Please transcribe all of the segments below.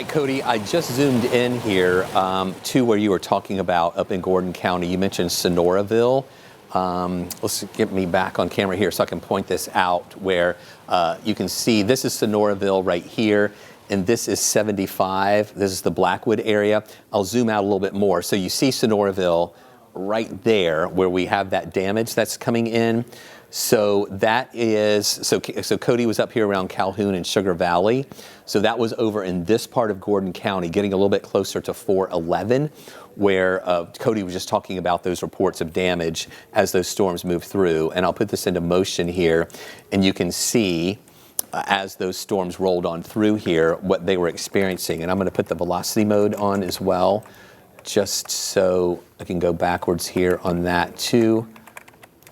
Cody, I just zoomed in here to where you were talking about up in Gordon County. You mentioned Sonoraville. Let's get me back on camera here so I can point this out where you can see this is Sonoraville right here, and this is 75. This is the Blackwood area. I'll zoom out a little bit more. So you see Sonoraville right there where we have that damage that's coming in. So that is, so Cody was up here around Calhoun and Sugar Valley. So that was over in this part of Gordon County, getting a little bit closer to 411, where Cody was just talking about those reports of damage as those storms move through. And I'll put this into motion here, and you can see as those storms rolled on through here, what they were experiencing. And I'm gonna put the velocity mode on as well, just so I can go backwards here on that too.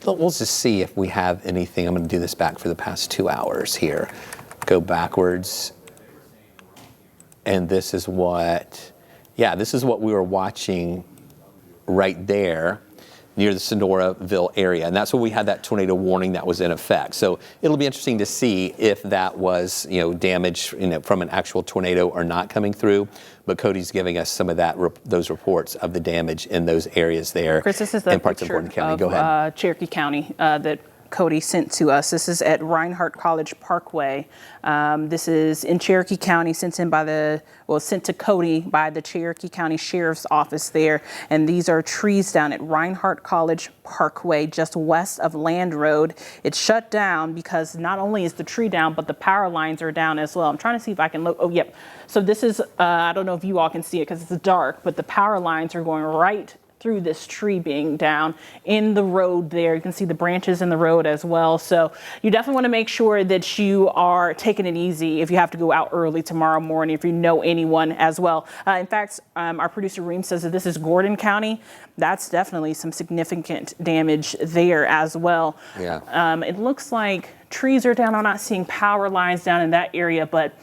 We'll just see if we have anything. I'm going to do this back for the past 2 hours here. Go backwards. And this is what, this is what we were watching right there near the Sonoraville area. And that's where we had that tornado warning that was in effect. So it'll be interesting to see if that was, damage, from an actual tornado or not coming through. But Cody's giving us some of that, those reports of the damage in those areas there. Chris, this is the in parts of Gordon County. Go ahead. Cherokee County that Cody sent to us. This is at Reinhardt College Parkway. This is in Cherokee County, sent to Cody by the Cherokee County Sheriff's Office there. And these are trees down at Reinhardt College Parkway, just west of Land Road. It's shut down because not only is the tree down, but the power lines are down as well. I'm trying to see if I can look. Oh, yep. So this is, I don't know if you all can see it because it's dark, but the power lines are going right through this tree being down in the road there. You can see the branches in the road as well. So you definitely want to make sure that you are taking it easy if you have to go out early tomorrow morning, if you know anyone as well. In fact, our producer Reem says that this is Gordon County. That's definitely some significant damage there as well. Yeah. It looks like trees are down. I'm not seeing power lines down in that area, but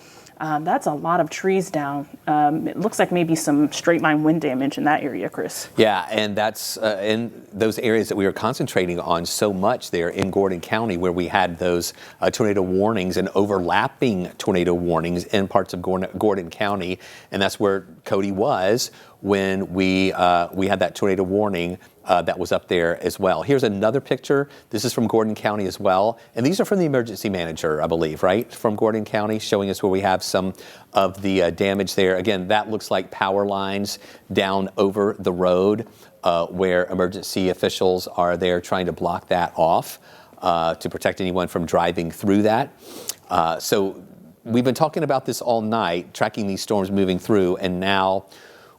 that's a lot of trees down. It looks like maybe some straight line wind damage in that area, Chris. Yeah, and that's in those areas that we were concentrating on so much there in Gordon County, where we had those tornado warnings and overlapping tornado warnings in parts of Gordon County. And that's where Cody was when we had that tornado warning that was up there as well. Here's another picture. This is from Gordon County as well. And these are from the emergency manager, I believe, right? From Gordon County, showing us where we have some of the damage there. Again, that looks like power lines down over the road where emergency officials are there trying to block that off to protect anyone from driving through that. So we've been talking about this all night, tracking these storms moving through, and now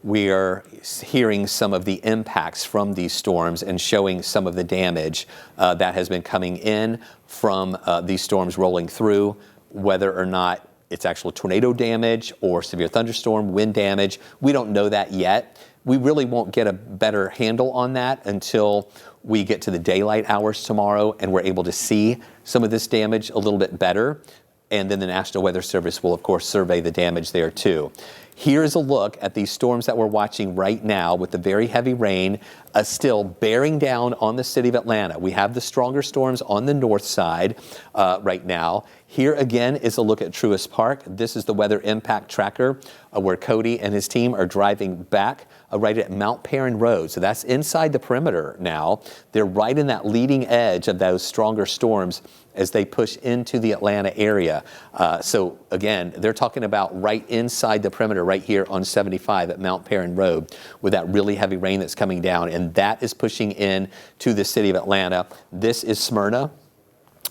we are hearing some of the impacts from these storms and showing some of the damage that has been coming in from these storms rolling through, whether or not it's actual tornado damage or severe thunderstorm, wind damage. We don't know that yet. We really won't get a better handle on that until we get to the daylight hours tomorrow and we're able to see some of this damage a little bit better. And then the National Weather Service will, of course, survey the damage there, too. Here's a look at these storms that we're watching right now with the very heavy rain still bearing down on the city of Atlanta. We have the stronger storms on the north side right now. Here again is a look at Truist Park. This is the weather impact tracker where Cody and his team are driving back right at Mount Perrin Road. So that's inside the perimeter now. They're right in that leading edge of those stronger storms as they push into the Atlanta area. So again, they're talking about right inside the perimeter right here on 75 at Mount Perrin Road with that really heavy rain that's coming down, and that is pushing in to the city of Atlanta. This is Smyrna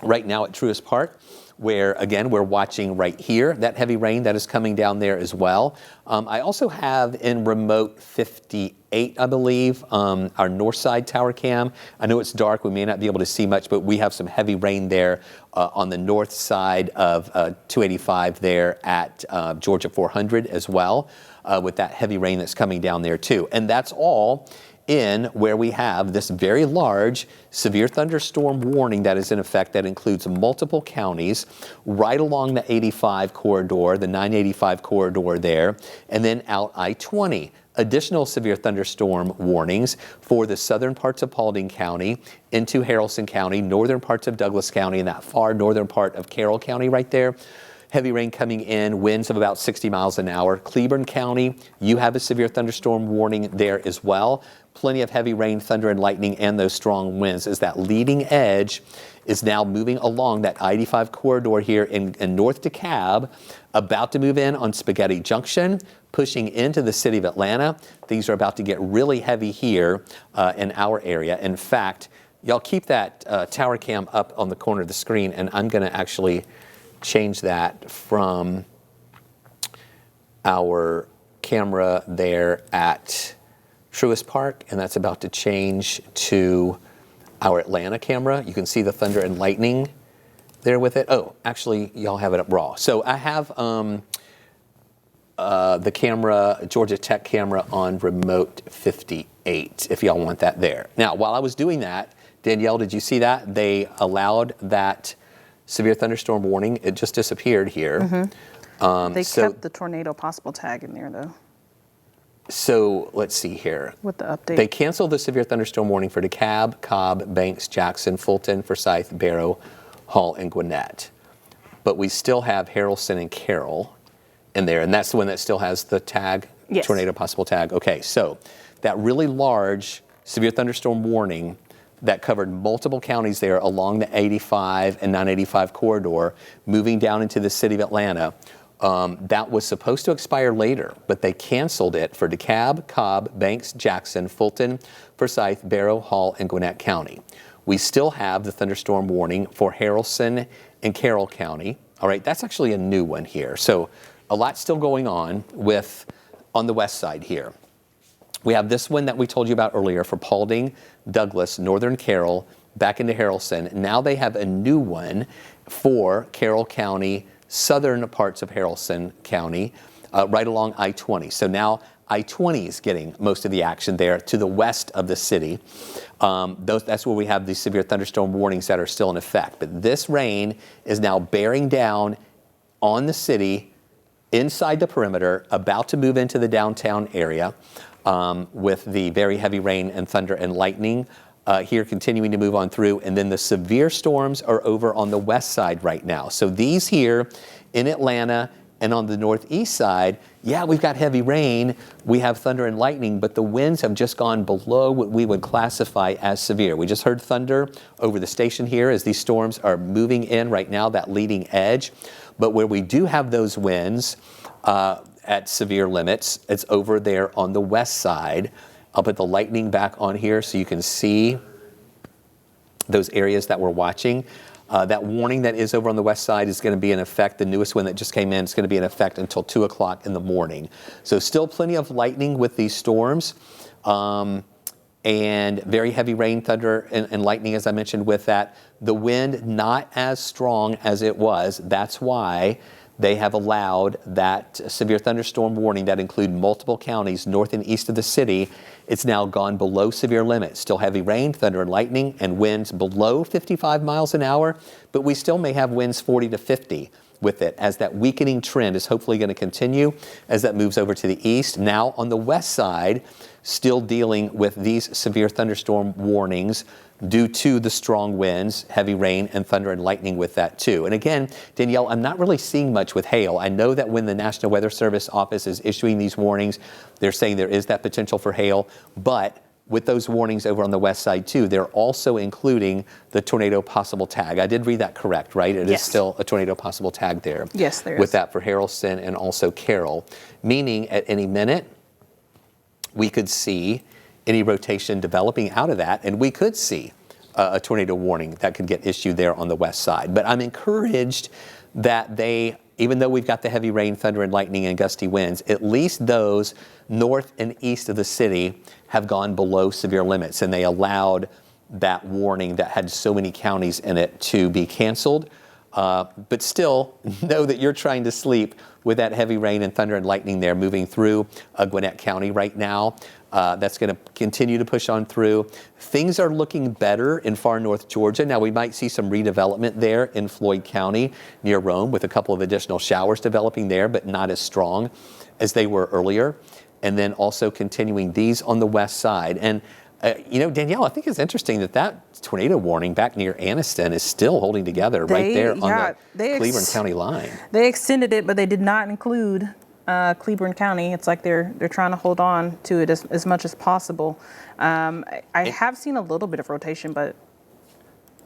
right now at Truist Park, where, again, we're watching right here, that heavy rain that is coming down there as well. I also have in remote 58, I believe, our north side tower cam. I know it's dark, we may not be able to see much, but we have some heavy rain there on the north side of 285 there at Georgia 400 as well, with that heavy rain that's coming down there too. And that's all in where we have this very large severe thunderstorm warning that is in effect that includes multiple counties right along the 85 corridor, the 985 corridor there, and then out I-20. Additional severe thunderstorm warnings for the southern parts of Paulding County into Haralson County, northern parts of Douglas County, and that far northern part of Carroll County right there. Heavy rain coming in, winds of about 60 miles an hour. Cleburne County, you have a severe thunderstorm warning there as well. Plenty of heavy rain, thunder, and lightning, and those strong winds as that leading edge is now moving along that I-85 corridor here in North DeKalb, about to move in on Spaghetti Junction, pushing into the city of Atlanta. Things are about to get really heavy here in our area. In fact, y'all keep that tower cam up on the corner of the screen, and I'm going to actually change that from our camera there at Truist Park, and that's about to change to our Atlanta camera. You can see the thunder and lightning there with it. Oh, actually, y'all have it up raw. So I have the camera, Georgia Tech camera, on remote 58, if y'all want that there. Now, while I was doing that, Danielle, did you see that? They allowed that severe thunderstorm warning. It just disappeared here. They kept the tornado possible tag in there, though. So let's see here. With the update. They canceled the severe thunderstorm warning for DeKalb, Cobb, Banks, Jackson, Fulton, Forsyth, Barrow, Hall, and Gwinnett. But we still have Haralson and Carroll in there, and that's the one that still has the tag, yes. Tornado possible tag. Okay, so that really large severe thunderstorm warning that covered multiple counties there along the 85 and 985 corridor, moving down into the city of Atlanta, that was supposed to expire later, but they canceled it for DeKalb, Cobb, Banks, Jackson, Fulton, Forsyth, Barrow, Hall, and Gwinnett County. We still have the thunderstorm warning for Haralson and Carroll County. All right, that's actually a new one here. So a lot still going on on the west side here. We have this one that we told you about earlier for Paulding, Douglas, Northern Carroll, back into Haralson. Now they have a new one for Carroll County, southern parts of Haralson County, right along I-20. So now I-20 is getting most of the action there to the west of the city. That's where we have these severe thunderstorm warnings that are still in effect. But this rain is now bearing down on the city, inside the perimeter, about to move into the downtown area. With the very heavy rain and thunder and lightning here continuing to move on through. And then the severe storms are over on the west side right now. So these here in Atlanta and on the northeast side, yeah, we've got heavy rain, we have thunder and lightning, but the winds have just gone below what we would classify as severe. We just heard thunder over the station here as these storms are moving in right now, that leading edge. But where we do have those winds, at severe limits, it's over there on the west side. I'll put the lightning back on here so you can see those areas that we're watching. That warning that is over on the west side is going to be in effect. The newest one that just came in is going to be in effect until 2 o'clock in the morning. So still plenty of lightning with these storms, and very heavy rain, thunder, and lightning, as I mentioned with that. The wind not as strong as it was. That's why they have allowed that severe thunderstorm warning that include multiple counties north and east of the city. It's now gone below severe limits. Still heavy rain, thunder and lightning, and winds below 55 miles an hour, but we still may have winds 40 to 50 with it, as that weakening trend is hopefully going to continue as that moves over to the east. Now on the west side, still dealing with these severe thunderstorm warnings due to the strong winds, heavy rain, and thunder and lightning with that too. And again, Danielle, I'm not really seeing much with hail. I know that when the National Weather Service office is issuing these warnings, they're saying there is that potential for hail, but with those warnings over on the west side too, they're also including the tornado possible tag. I did read that correct, right? It yes. is still a tornado possible tag there. Yes, there is. With that for Haralson and also Carroll, meaning at any minute we could see any rotation developing out of that, and we could see a tornado warning that could get issued there on the west side. But I'm encouraged that they, even though we've got the heavy rain, thunder and lightning and gusty winds, at least those north and east of the city have gone below severe limits, and they allowed that warning that had so many counties in it to be canceled. But still, know that you're trying to sleep with that heavy rain and thunder and lightning there moving through Gwinnett County right now. That's going to continue to push on through. Things are looking better in far north Georgia. Now, we might see some redevelopment there in Floyd County near Rome with a couple of additional showers developing there, but not as strong as they were earlier. And then also continuing these on the west side. And Danielle, I think it's interesting that tornado warning back near Anniston is still holding together right there on the Cleveland County line. They extended it, but they did not include Cleveland County. It's like they're trying to hold on to it as much as possible. I have seen a little bit of rotation, but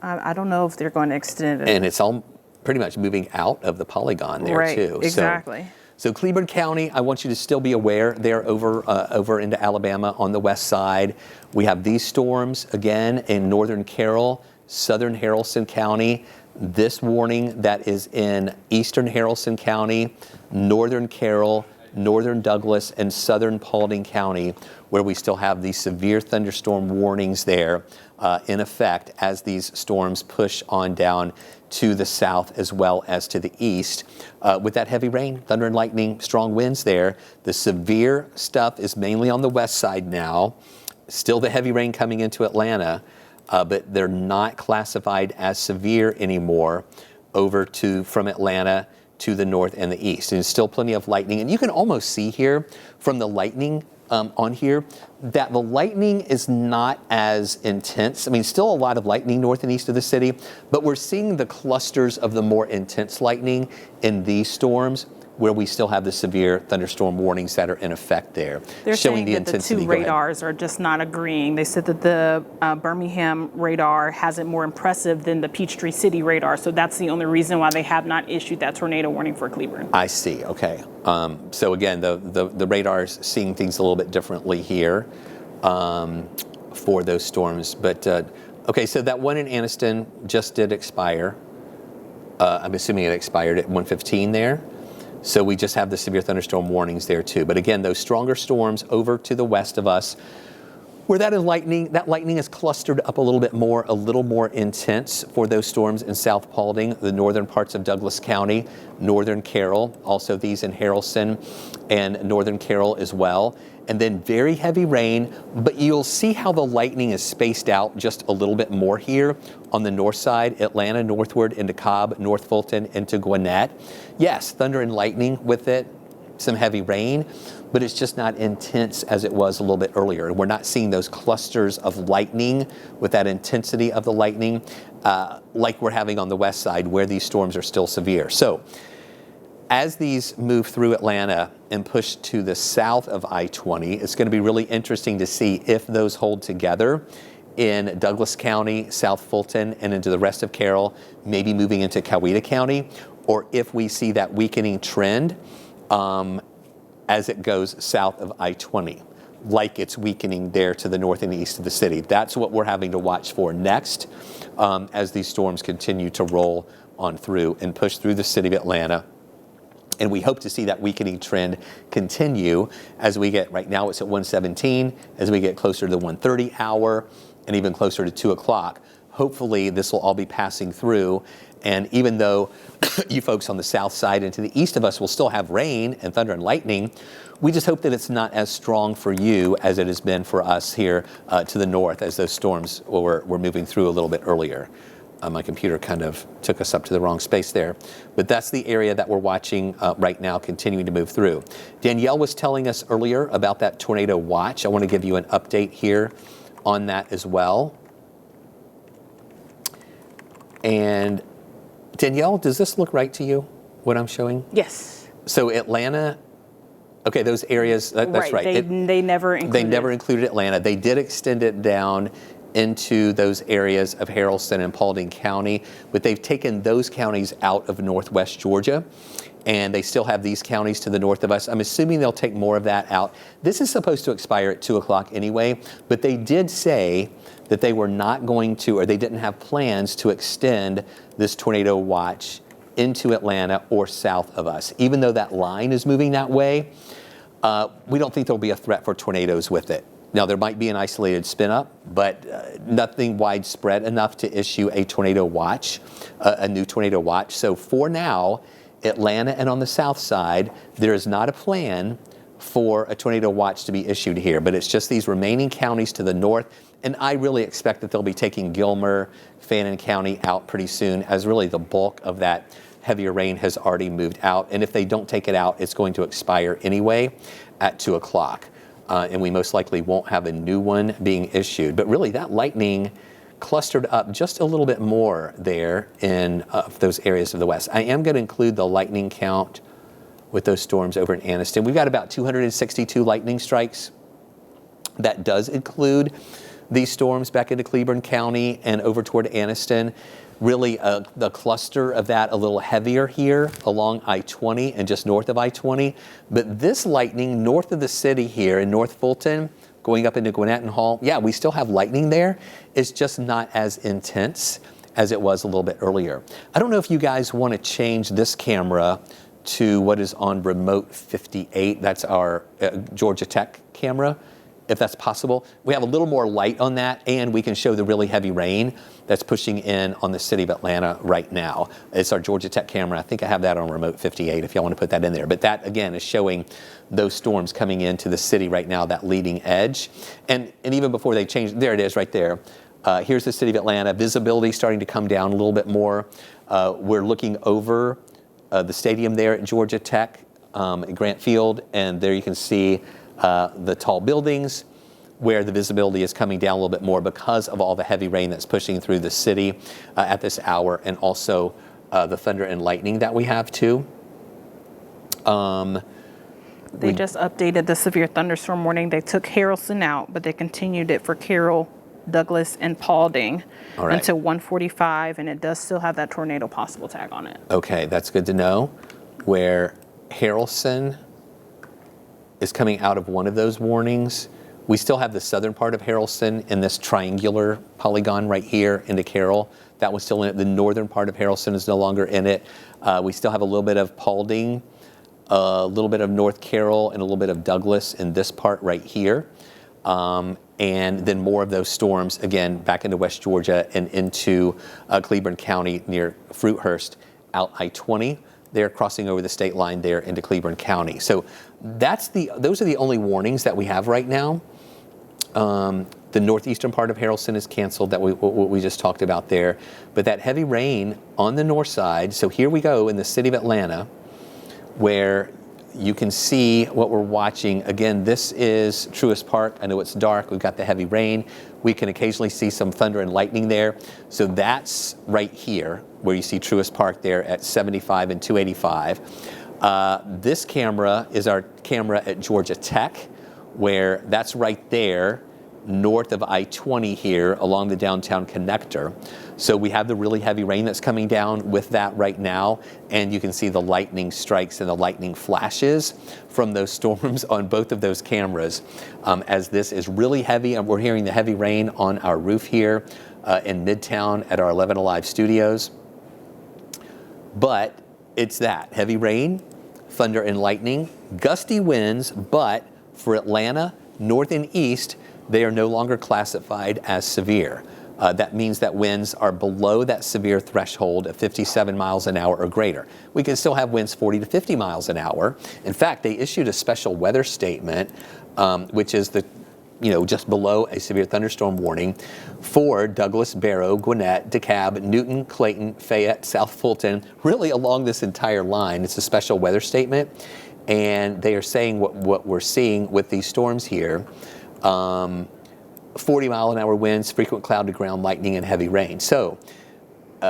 I don't know if they're going to extend it. And it's all pretty much moving out of the polygon there too. Exactly. So Cleveland County, I want you to still be aware they're over into Alabama on the west side. We have these storms again in northern Carroll, southern Haralson County. This warning that is in eastern Haralson County, northern Carroll, northern Douglas, and southern Paulding County, where we still have these severe thunderstorm warnings there in effect as these storms push on down to the south as well as to the east. With that heavy rain, thunder and lightning, strong winds there. The severe stuff is mainly on the west side now. Still the heavy rain coming into Atlanta, but they're not classified as severe anymore from Atlanta to the north and the east. And still plenty of lightning. And you can almost see here from the lightning on here that the lightning is not as intense. I mean, still a lot of lightning north and east of the city, but we're seeing the clusters of the more intense lightning in these storms where we still have the severe thunderstorm warnings that are in effect there. They're showing saying the that the intensity. two radars are just not agreeing. They said that the Birmingham radar has it more impressive than the Peachtree City radar, so that's the only reason why they have not issued that tornado warning for Cleveland. I see, okay. So again, the radar's seeing things a little bit differently here for those storms. But okay, so that one in Anniston just did expire. I'm assuming it expired at 1:15 there. So we just have the severe thunderstorm warnings there too. But again, those stronger storms over to the west of us, where that lightning is clustered up a little more intense for those storms in South Paulding, the northern parts of Douglas County, northern Carroll, also these in Haralson and northern Carroll as well. And then very heavy rain, but you'll see how the lightning is spaced out just a little bit more here on the north side, Atlanta northward into Cobb, North Fulton into Gwinnett. Yes, thunder and lightning with it, some heavy rain, but it's just not intense as it was a little bit earlier. We're not seeing those clusters of lightning with that intensity of the lightning like we're having on the west side where these storms are still severe. So as these move through Atlanta and push to the south of I-20, it's going to be really interesting to see if those hold together in Douglas County, South Fulton, and into the rest of Carroll, maybe moving into Coweta County, or if we see that weakening trend as it goes south of I-20, like it's weakening there to the north and east of the city. That's what we're having to watch for next as these storms continue to roll on through and push through the city of Atlanta. And we hope to see that weakening trend continue as we get, right now it's at 1:17, as we get closer to the 1:30 hour and even closer to 2 o'clock. Hopefully this will all be passing through. And even though you folks on the south side and to the east of us will still have rain and thunder and lightning, we just hope that it's not as strong for you as it has been for us here to the north as those storms were moving through a little bit earlier. My computer kind of took us up to the wrong space there. But that's the area that we're watching right now, continuing to move through. Danielle was telling us earlier about that tornado watch. I want to give you an update here on that as well. And Danielle, does this look right to you, what I'm showing? Yes. So Atlanta, okay, those areas, that's right. They never included Atlanta. They did extend it down into those areas of Haralson and Paulding County, but they've taken those counties out of northwest Georgia, and they still have these counties to the north of us. I'm assuming they'll take more of that out. This is supposed to expire at 2 o'clock anyway, but they did say that they were not going to, or they didn't have plans to extend this tornado watch into Atlanta or south of us. Even though that line is moving that way, we don't think there'll be a threat for tornadoes with it. Now, there might be an isolated spin up, but nothing widespread enough to issue a tornado watch, a new tornado watch. So for now, Atlanta and on the south side, there is not a plan for a tornado watch to be issued here, but it's just these remaining counties to the north. And I really expect that they'll be taking Gilmer, Fannin County out pretty soon, as really the bulk of that heavier rain has already moved out. And if they don't take it out, it's going to expire anyway at 2 o'clock. and we most likely won't have a new one being issued. But really, that lightning clustered up just a little bit more there in those areas of the west. I am going to include the lightning count with those storms over in Anniston. We've got about 262 lightning strikes. That does include these storms back into Cleburne County and over toward Anniston. Really, the cluster of that a little heavier here along I-20 and just north of I-20. But this lightning north of the city here in North Fulton, going up into Gwinnett and Hall, yeah, we still have lightning there. It's just not as intense as it was a little bit earlier. I don't know if you guys want to change this camera to what is on remote 58. That's our Georgia Tech camera, if that's possible. We have a little more light on that, and we can show the really heavy rain that's pushing in on the city of Atlanta right now. It's our Georgia Tech camera. I think I have that on remote 58 if y'all want to put that in there. But that, again, is showing those storms coming into the city right now, that leading edge. And even before they change, there it is right there. Here's the city of Atlanta. Visibility starting to come down a little bit more. We're looking over the stadium there at Georgia Tech, at Grant Field, and there you can see the tall buildings where the visibility is coming down a little bit more because of all the heavy rain that's pushing through the city at this hour, and also the thunder and lightning that we have too. They just updated the severe thunderstorm warning. They took Harrelson out, but they continued it for Carroll, Douglas, and Paulding until 1:45, and it does still have that tornado possible tag on it. Okay, that's good to know. Where Harrelson is coming out of one of those warnings. We still have the southern part of Harrelson in this triangular polygon right here into Carroll. That was still in it. The northern part of Harrelson is no longer in it. We still have a little bit of Paulding, a little bit of North Carroll, and a little bit of Douglas in this part right here. And then more of those storms, again, back into West Georgia and into Cleburne County near Fruithurst, out I-20. They're crossing over the state line there into Cleburne County. So those are the only warnings that we have right now. The northeastern part of Harrelson is canceled, that what we just talked about there. But that heavy rain on the north side, so here we go in the city of Atlanta, where you can see what we're watching. Again, this is Truist Park. I know it's dark. We've got the heavy rain. We can occasionally see some thunder and lightning there. So that's right here where you see Truist Park there at 75 and 285. This camera is our camera at Georgia Tech, where that's right there north of I-20 here along the downtown connector. So we have the really heavy rain that's coming down with that right now, and you can see the lightning strikes and the lightning flashes from those storms on both of those cameras as this is really heavy, and we're hearing the heavy rain on our roof here in Midtown at our 11 Alive studios. But it's that heavy rain, thunder and lightning, gusty winds, but for Atlanta, north and east, they are no longer classified as severe. That means that winds are below that severe threshold of 57 miles an hour or greater. We can still have winds 40 to 50 miles an hour. In fact, they issued a special weather statement, which is just below a severe thunderstorm warning for Douglas, Barrow, Gwinnett, DeKalb, Newton, Clayton, Fayette, South Fulton, really along this entire line. It's a special weather statement, and they are saying what we're seeing with these storms here. 40 mile an hour winds, frequent cloud to ground lightning, and heavy rain. So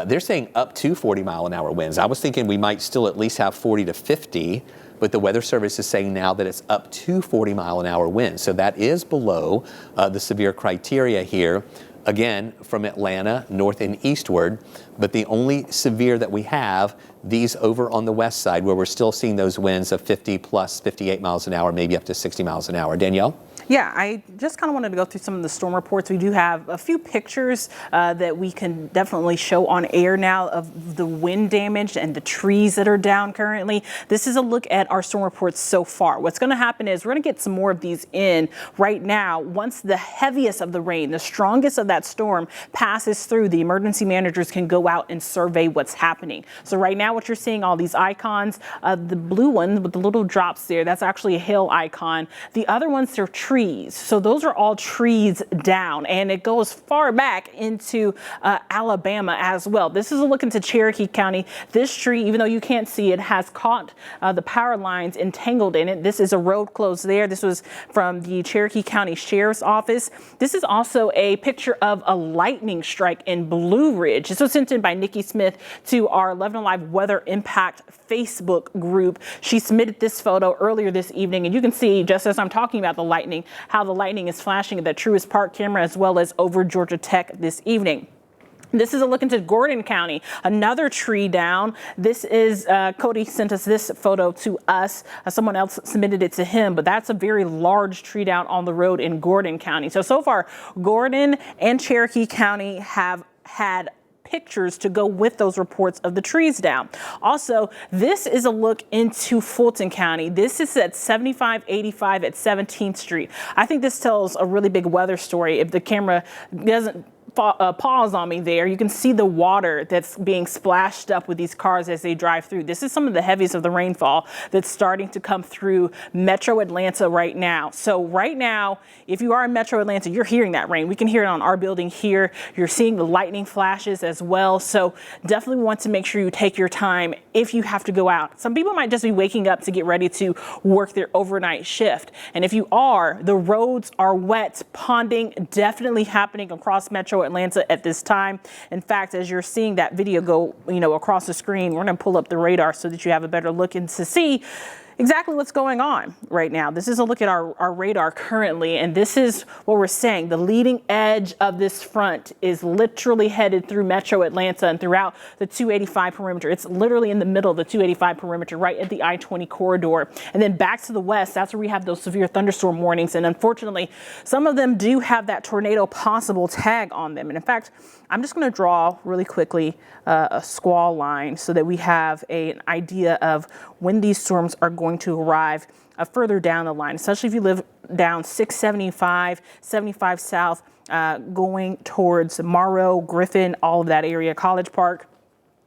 they're saying up to 40 mile an hour winds. I was thinking we might still at least have 40 to 50, but the Weather Service is saying now that it's up to 40 mile an hour winds. So that is below the severe criteria here. Again, from Atlanta, north and eastward, but the only severe that we have, these over on the west side, where we're still seeing those winds of 50 plus 58 miles an hour, maybe up to 60 miles an hour. Danielle? Yeah, I just kind of wanted to go through some of the storm reports. We do have a few pictures that we can definitely show on air now of the wind damage and the trees that are down currently. This is a look at our storm reports so far. What's going to happen is we're going to get some more of these in right now. Once the heaviest of the rain, the strongest of that storm passes through, the emergency managers can go out and survey what's happening. So right now what you're seeing, all these icons, the blue one with the little drops there, that's actually a hail icon. The other ones are trees. trees. So those are all trees down, and it goes far back into Alabama as well. This is a look into Cherokee County. This tree, even though you can't see it, has caught the power lines entangled in it. This is a road closed there. This was from the Cherokee County Sheriff's Office. This is also a picture of a lightning strike in Blue Ridge. This was sent in by Nikki Smith to our 11 Alive Weather Impact Facebook group. She submitted this photo earlier this evening, and you can see, just as I'm talking about the lightning, how the lightning is flashing at the Truist Park camera as well as over Georgia Tech this evening. This is a look into Gordon County, another tree down. This is, Cody sent us this photo to us. Someone else submitted it to him, but that's a very large tree down on the road in Gordon County. So far, Gordon and Cherokee County have had pictures to go with those reports of the trees down. Also, this is a look into Fulton County. This is at 7585 at 17th Street. I think this tells a really big weather story. If the camera doesn't pause on me there, you can see the water that's being splashed up with these cars as they drive through. This is some of the heaviest of the rainfall that's starting to come through Metro Atlanta right now. So right now, if you are in Metro Atlanta, you're hearing that rain. We can hear it on our building here. You're seeing the lightning flashes as well. So definitely want to make sure you take your time if you have to go out. Some people might just be waking up to get ready to work their overnight shift. And if you are, the roads are wet. Ponding definitely happening across Metro Atlanta at this time. In fact, as you're seeing that video go, across the screen, we're going to pull up the radar so that you have a better look and to see exactly what's going on right now. This is a look at our radar currently, and this is what we're saying. The leading edge of this front is literally headed through Metro Atlanta and throughout the 285 perimeter. It's literally in the middle of the 285 perimeter, right at the I-20 corridor. And then back to the west, that's where we have those severe thunderstorm warnings. And unfortunately, some of them do have that tornado possible tag on them. And in fact, I'm just going to draw really quickly a squall line so that we have an idea of when these storms are going to arrive further down the line, especially if you live down 675, 75 South, going towards Morrow, Griffin, all of that area, College Park.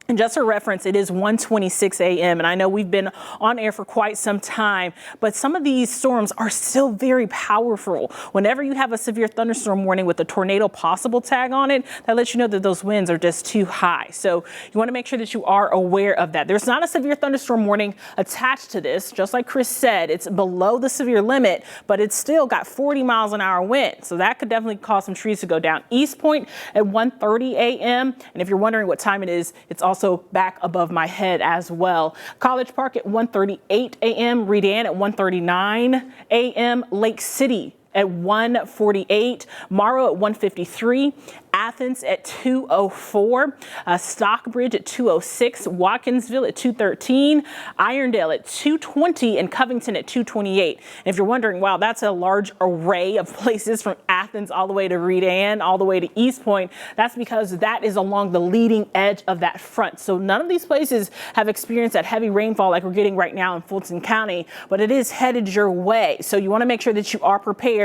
And just for reference, it is 1:26 a.m. and I know we've been on air for quite some time, but some of these storms are still very powerful. Whenever you have a severe thunderstorm warning with a tornado possible tag on it, that lets you know that those winds are just too high. So you want to make sure that you are aware of that. There's not a severe thunderstorm warning attached to this. Just like Chris said, it's below the severe limit, but it's still got 40 miles an hour wind. So that could definitely cause some trees to go down. East Point at 1:30 a.m. And if you're wondering what time it is, it's also back above my head as well. College Park at 1:38 a.m., Redan at 1:39 a.m., Lake City at 1:48, Morrow at 1:53, Athens at 2:04, Stockbridge at 2:06, Watkinsville at 2:13, Irondale at 2:20, and Covington at 2:28. And if you're wondering, wow, that's a large array of places from Athens all the way to Redan, all the way to East Point. That's because that is along the leading edge of that front. So none of these places have experienced that heavy rainfall like we're getting right now in Fulton County, but it is headed your way. So you want to make sure that you are prepared.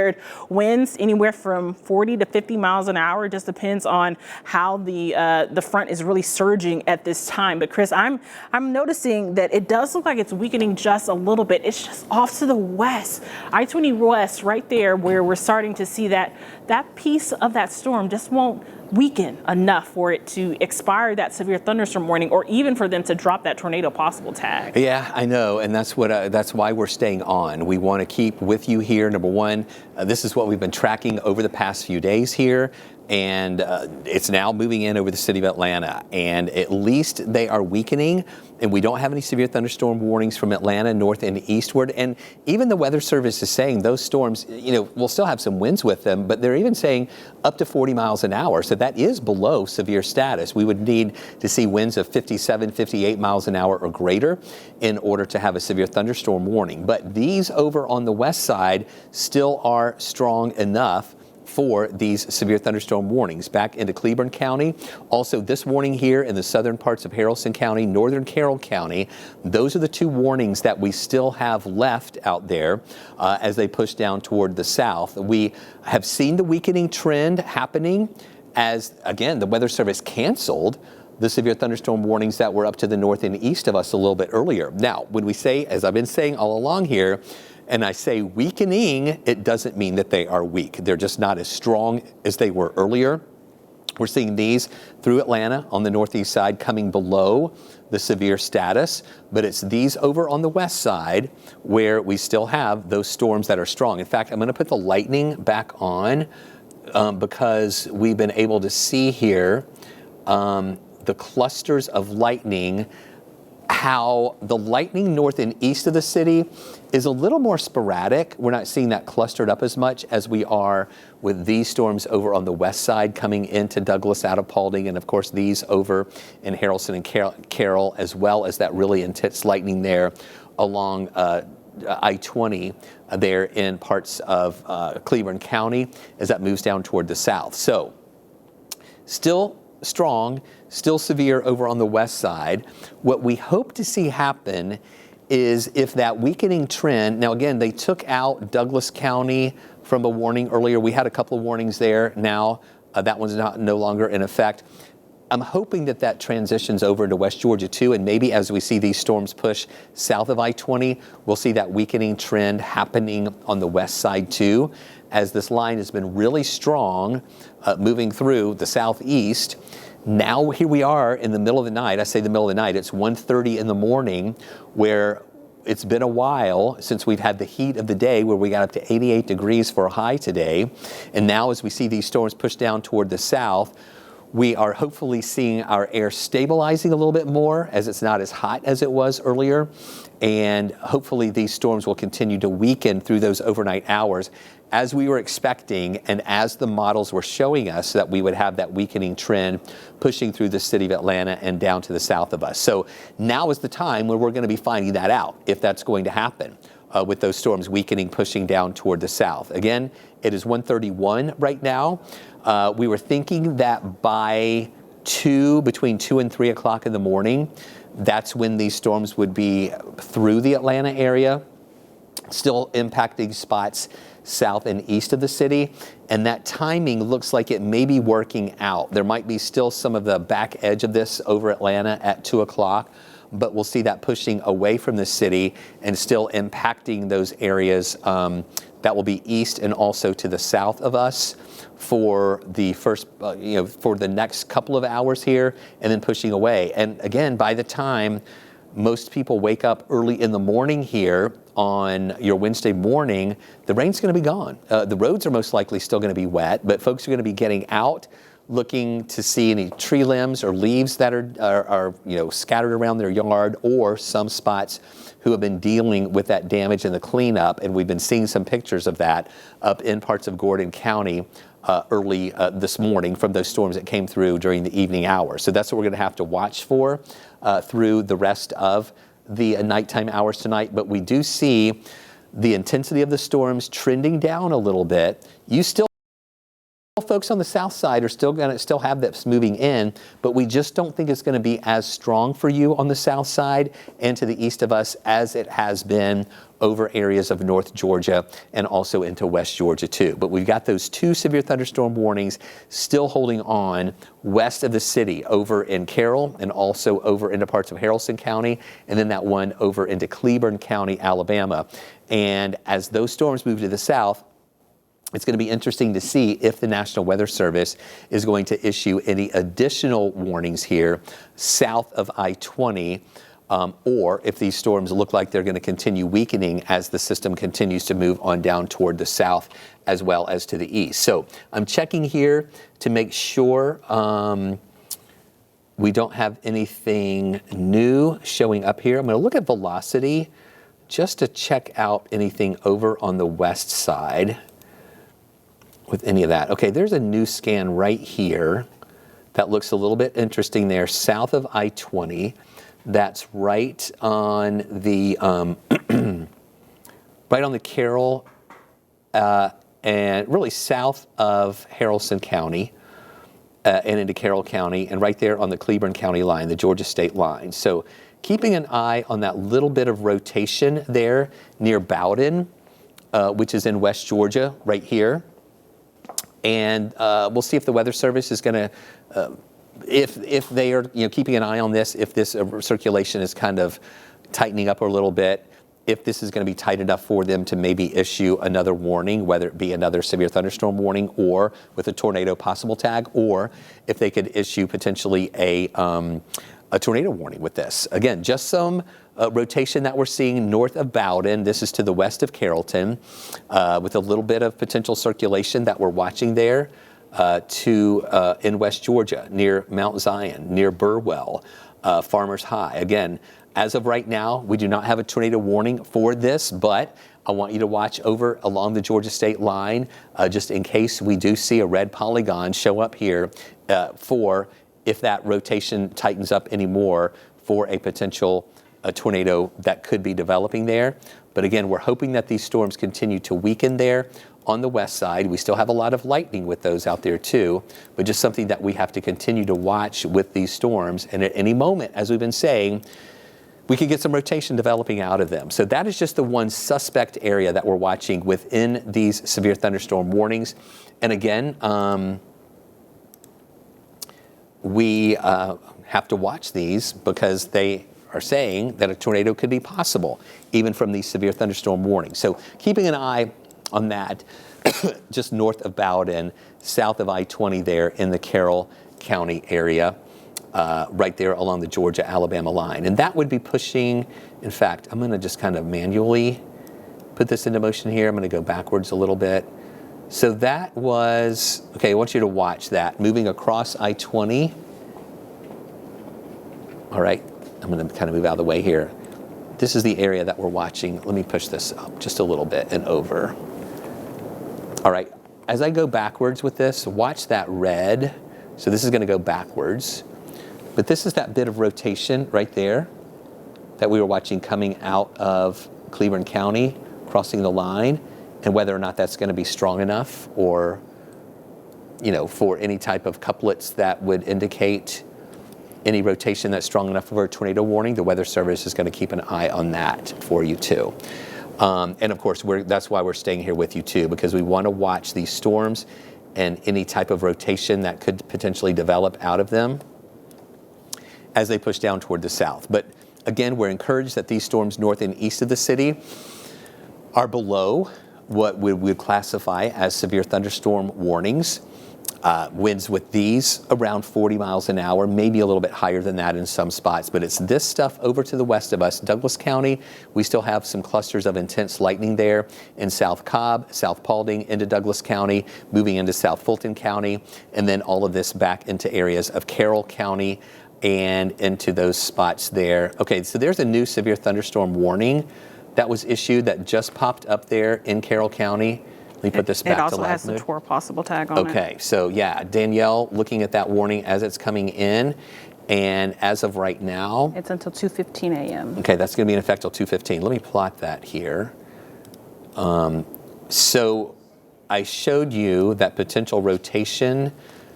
Winds anywhere from 40 to 50 miles an hour. It just depends on how the front is really surging at this time. But Chris, I'm noticing that it does look like it's weakening just a little bit. It's just off to the west, I-20 west, right there where we're starting to see that piece of that storm just won't weaken enough for it to expire that severe thunderstorm warning, or even for them to drop that tornado possible tag. Yeah, I know, and that's why we're staying on. We want to keep with you here. Number one, this is what we've been tracking over the past few days here. And it's now moving in over the city of Atlanta, and at least they are weakening, and we don't have any severe thunderstorm warnings from Atlanta north and eastward. And even the Weather Service is saying those storms, we'll still have some winds with them, but they're even saying up to 40 miles an hour. So that is below severe status. We would need to see winds of 57, 58 miles an hour or greater in order to have a severe thunderstorm warning. But these over on the west side still are strong enough for these severe thunderstorm warnings back into Cleburne County. Also this warning here in the southern parts of Haralson County, northern Carroll County. Those are the two warnings that we still have left out there as they push down toward the south. We have seen the weakening trend happening as, again, the Weather Service canceled the severe thunderstorm warnings that were up to the north and east of us a little bit earlier. Now, when we say, as I've been saying all along here, And I say weakening, it doesn't mean that they are weak. They're just not as strong as they were earlier. We're seeing these through Atlanta on the northeast side coming below the severe status, but it's these over on the west side where we still have those storms that are strong. In fact, I'm going to put the lightning back on because we've been able to see here the clusters of lightning, how the lightning north and east of the city is a little more sporadic. We're not seeing that clustered up as much as we are with these storms over on the west side coming into Douglas out of Paulding, and of course these over in Haralson and Carroll, as well as that really intense lightning there along I-20 there in parts of Cleveland County as that moves down toward the south. So still strong, still severe over on the west side. What we hope to see happen is if that weakening trend, now again, they took out Douglas County from a warning earlier. We had a couple of warnings there. Now that one's no longer in effect. I'm hoping that that transitions over into West Georgia too, and maybe as we see these storms push south of I-20, we'll see that weakening trend happening on the west side too, as this line has been really strong moving through the southeast. Now here we are in the middle of the night. I say the middle of the night, it's 1:30 in the morning, where it's been a while since we've had the heat of the day where we got up to 88 degrees for a high today. And now as we see these storms push down toward the south, we are hopefully seeing our air stabilizing a little bit more as it's not as hot as it was earlier. And hopefully these storms will continue to weaken through those overnight hours as we were expecting and as the models were showing us that we would have that weakening trend pushing through the city of Atlanta and down to the south of us. So now is the time when we're going to be finding that out, if that's going to happen with those storms weakening, pushing down toward the south. Again, it is 1:31 right now. We were thinking that by between 2 and 3 o'clock in the morning, that's when these storms would be through the Atlanta area, still impacting spots south and east of the city. And that timing looks like it may be working out. There might be still some of the back edge of this over Atlanta at 2 o'clock, but we'll see that pushing away from the city and still impacting those areas that will be east and also to the south of us for the first, for the next couple of hours here, and then pushing away. And again, by the time most people wake up early in the morning here on your Wednesday morning, the rain's going to be gone. The roads are most likely still going to be wet, but folks are going to be getting out, looking to see any tree limbs or leaves that are scattered around their yard, or some spots who have been dealing with that damage and the cleanup. And we've been seeing some pictures of that up in parts of Gordon County early this morning from those storms that came through during the evening hours. So that's what we're going to have to watch for through the rest of the nighttime hours tonight. But we do see the intensity of the storms trending down a little bit. You still folks on the south side are still going to have this moving in, but we just don't think it's going to be as strong for you on the south side and to the east of us as it has been over areas of North Georgia and also into West Georgia too. But we've got those 2 severe thunderstorm warnings still holding on west of the city over in Carroll and also over into parts of Haralson County, and then that one over into Cleveland County, Alabama. And as those storms move to the south, it's going to be interesting to see if the National Weather Service is going to issue any additional warnings here south of I-20, or if these storms look like they're going to continue weakening as the system continues to move on down toward the south as well as to the east. So I'm checking here to make sure we don't have anything new showing up here. I'm going to look at velocity just to check out anything over on the west side with any of that. Okay, there's a new scan right here that looks a little bit interesting there, south of I-20. That's right on the right on the Carroll and really south of Haralson County and into Carroll County, and right there on the Cleveland County line, the Georgia state line. So keeping an eye on that little bit of rotation there near Bowden, which is in West Georgia, right here. And we'll see if the Weather Service is going to, if they are keeping an eye on this, if this circulation is kind of tightening up a little bit. if this is going to be tight enough for them to maybe issue another warning, whether it be another severe thunderstorm warning or with a tornado possible tag, or if they could issue potentially a tornado warning with this. Again, just some rotation that we're seeing north of Bowden. This is to the west of Carrollton, with a little bit of potential circulation that we're watching there in West Georgia, near Mount Zion, near Burwell, Farmers High. Again, as of right now, we do not have a tornado warning for this, but I want you to watch over along the Georgia state line, just in case we do see a red polygon show up here for if that rotation tightens up anymore for a potential tornado that could be developing there. But again, we're hoping that these storms continue to weaken there on the west side. We still have a lot of lightning with those out there too, but just something that we have to continue to watch with these storms. And at any moment, as we've been saying, we could get some rotation developing out of them. So that is just the one suspect area that we're watching within these severe thunderstorm warnings. And again, we have to watch these because they are saying that a tornado could be possible, even from these severe thunderstorm warnings. So keeping an eye on that, just north of Bowden, south of I-20 there in the Carroll County area, right there along the Georgia-Alabama line. And that would be pushing, in fact, I'm going to just kind of manually put this into motion here. I'm going to go backwards a little bit. So that was, okay, I want you to watch that. Moving across I-20. All right, I'm going to kind of move out of the way here. This is the area that we're watching. Let me push this up just a little bit and over. All right, as I go backwards with this, watch that red. So this is going to go backwards. But this is that bit of rotation right there that we were watching coming out of Cleveland County, crossing the line, and whether or not that's going to be strong enough or, you know, for any type of couplets that would indicate any rotation that's strong enough for a tornado warning. The Weather Service is going to keep an eye on that for you too. And of course, that's why we're staying here with you too, because we want to watch these storms and any type of rotation that could potentially develop out of them as they push down toward the south. But again, we're encouraged that these storms north and east of the city are below what we would classify as severe thunderstorm warnings. Winds with these around 40 miles an hour, maybe a little bit higher than that in some spots, but it's this stuff over to the west of us. Douglas County, we still have some clusters of intense lightning there in South Cobb, South Paulding into Douglas County, moving into South Fulton County, and then all of this back into areas of Carroll County and into those spots there. Okay, so there's a new severe thunderstorm warning that was issued that just popped up there in Carroll County. Let me put this back to live mode. It also has the TOR possible tag on it. Okay, so yeah, Danielle looking at that warning as it's coming in, and as of right now, it's until 2:15 a.m. Okay, that's going to be in effect till 2:15. Let me plot that here. So I showed you that potential rotation